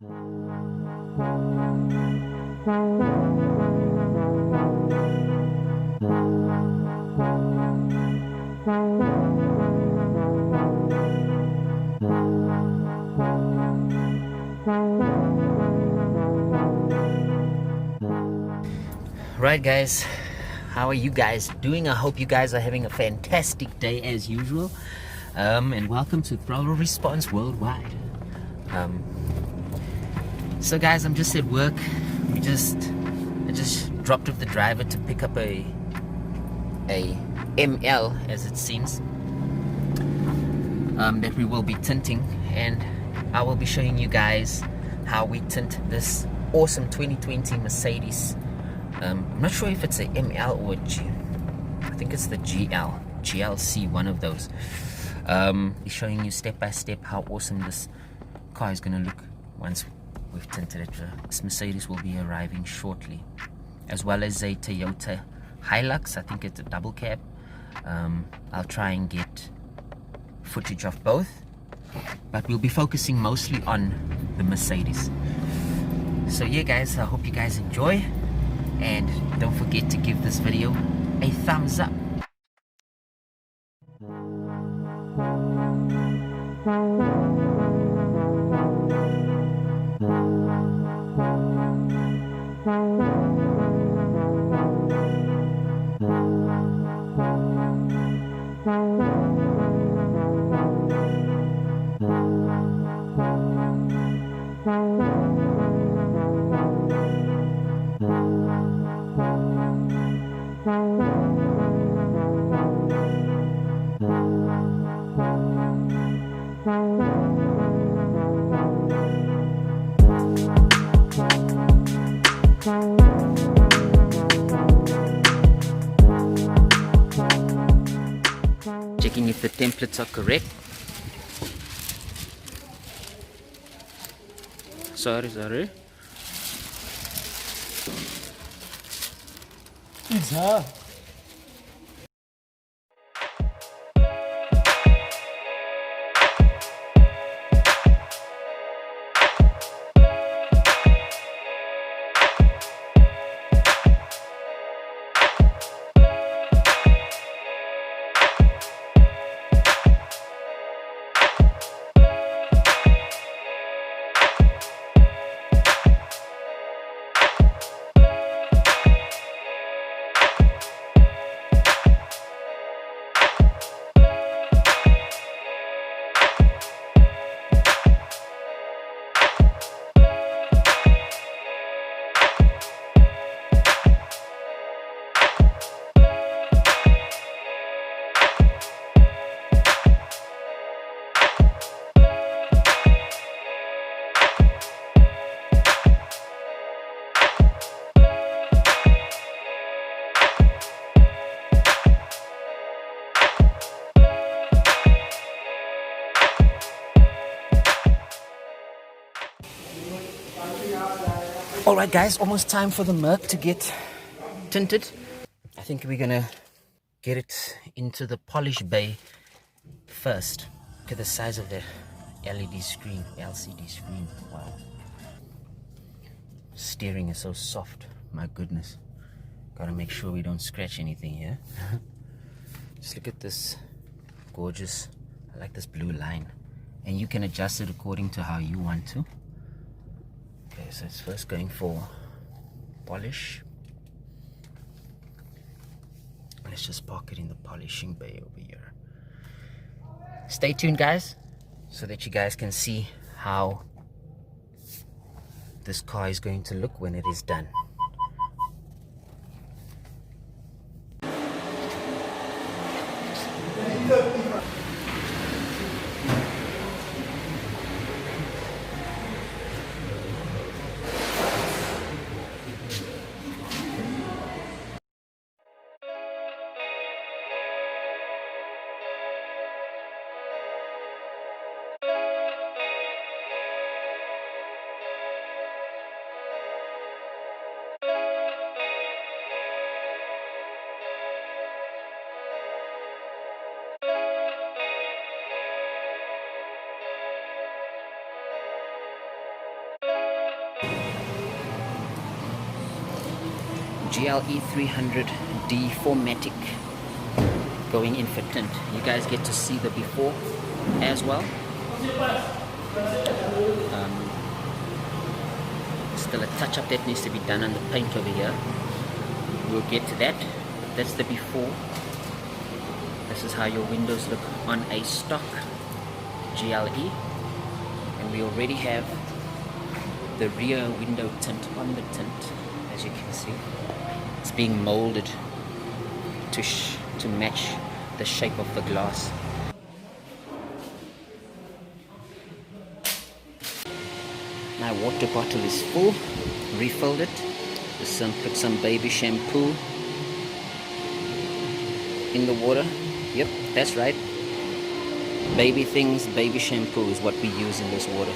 Right, guys, how are you guys doing? I hope you guys are having a fantastic day as usual, and welcome to Throttle Response Worldwide. So guys, I'm just at work. I just dropped off the driver to pick up a ML, as it seems, that we will be tinting, and I will be showing you guys how we tint this awesome 2020 Mercedes. I'm not sure if it's a ML or a G. I think it's the GLC, one of those. He's showing you step by step how awesome this car is going to look once we've tinted it. This Mercedes will be arriving shortly, as well as a Toyota Hilux. I think it's a double cab. I'll try and get footage of both, but we'll be focusing mostly on the Mercedes. So yeah, guys, I hope you guys enjoy. And don't forget to give this video a thumbs up. Checking if the templates are correct. Sorry. It's her. Alright guys, almost time for the Merc to get tinted. I think we're gonna get it into the polish bay first. Look at the size of the LED screen, LCD screen. Wow. Steering is so soft, my goodness. Gotta make sure we don't scratch anything here. Just look at this gorgeous, I like this blue line. And you can adjust it according to how you want to. Okay, so it's first going for polish. Let's just park it in the polishing bay over here. Stay tuned, guys, so that you guys can see how this car is going to look when it is done. GLE300d 4matic going in for tint. You guys get to see the before as well. Still a touch-up that needs to be done on the paint over here. We'll get to that. That's the before. This is how your windows look on a stock GLE. And we already have the rear window tint on the tint, as you can see. It's being molded to match the shape of the glass. My water bottle is full, refilled it. Put some baby shampoo in the water. Yep, that's right. Baby things, baby shampoo is what we use in this water.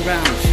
round.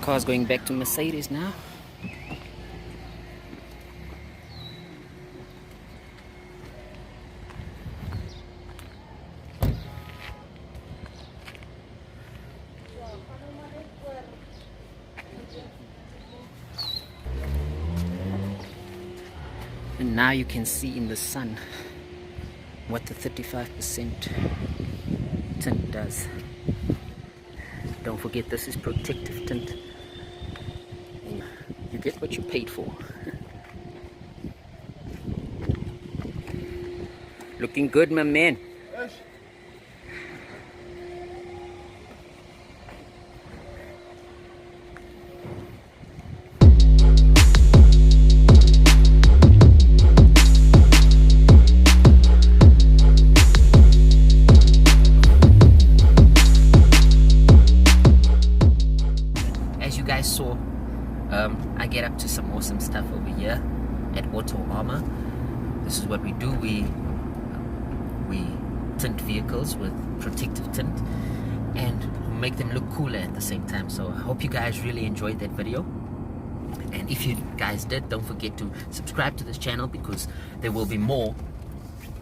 Car's going back to Mercedes now. And now you can see in the sun what the 35% tint does. Don't forget, this is protective tint. You get what you paid for. Looking good, my man. As you guys saw, I get up to some awesome stuff over here at Auto Armor. This is what we do. We tint vehicles with protective tint and make them look cooler at the same time. So I hope you guys really enjoyed that video, and if you guys did, don't forget to subscribe to this channel, because there will be more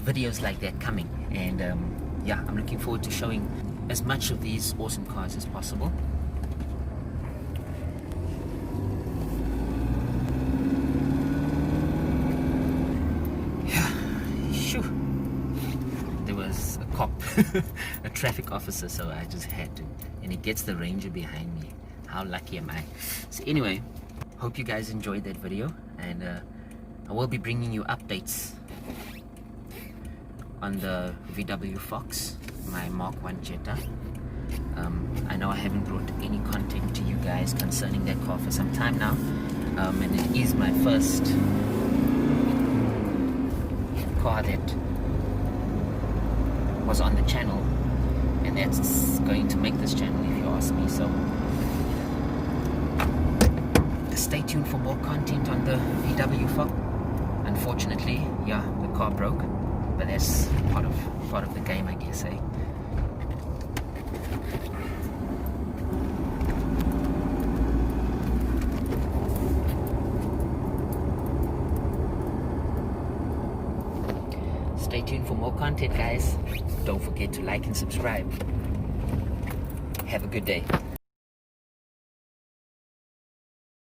videos like that coming. And yeah, I'm looking forward to showing as much of these awesome cars as possible. Cop, a traffic officer, so I just had to, and it gets the Ranger behind me. How lucky am I? So anyway, hope you guys enjoyed that video, and I will be bringing you updates on the VW Fox, my Mark 1 Jetta. I know I haven't brought any content to you guys concerning that car for some time now, and it is my first car that was on the channel, and that's going to make this channel, if you ask me. So stay tuned for more content on the VW Fox. Unfortunately, yeah, the car broke, but that's part of the game, I guess, eh? Stay tuned for more content, guys. Don't forget to like and subscribe. Have a good day.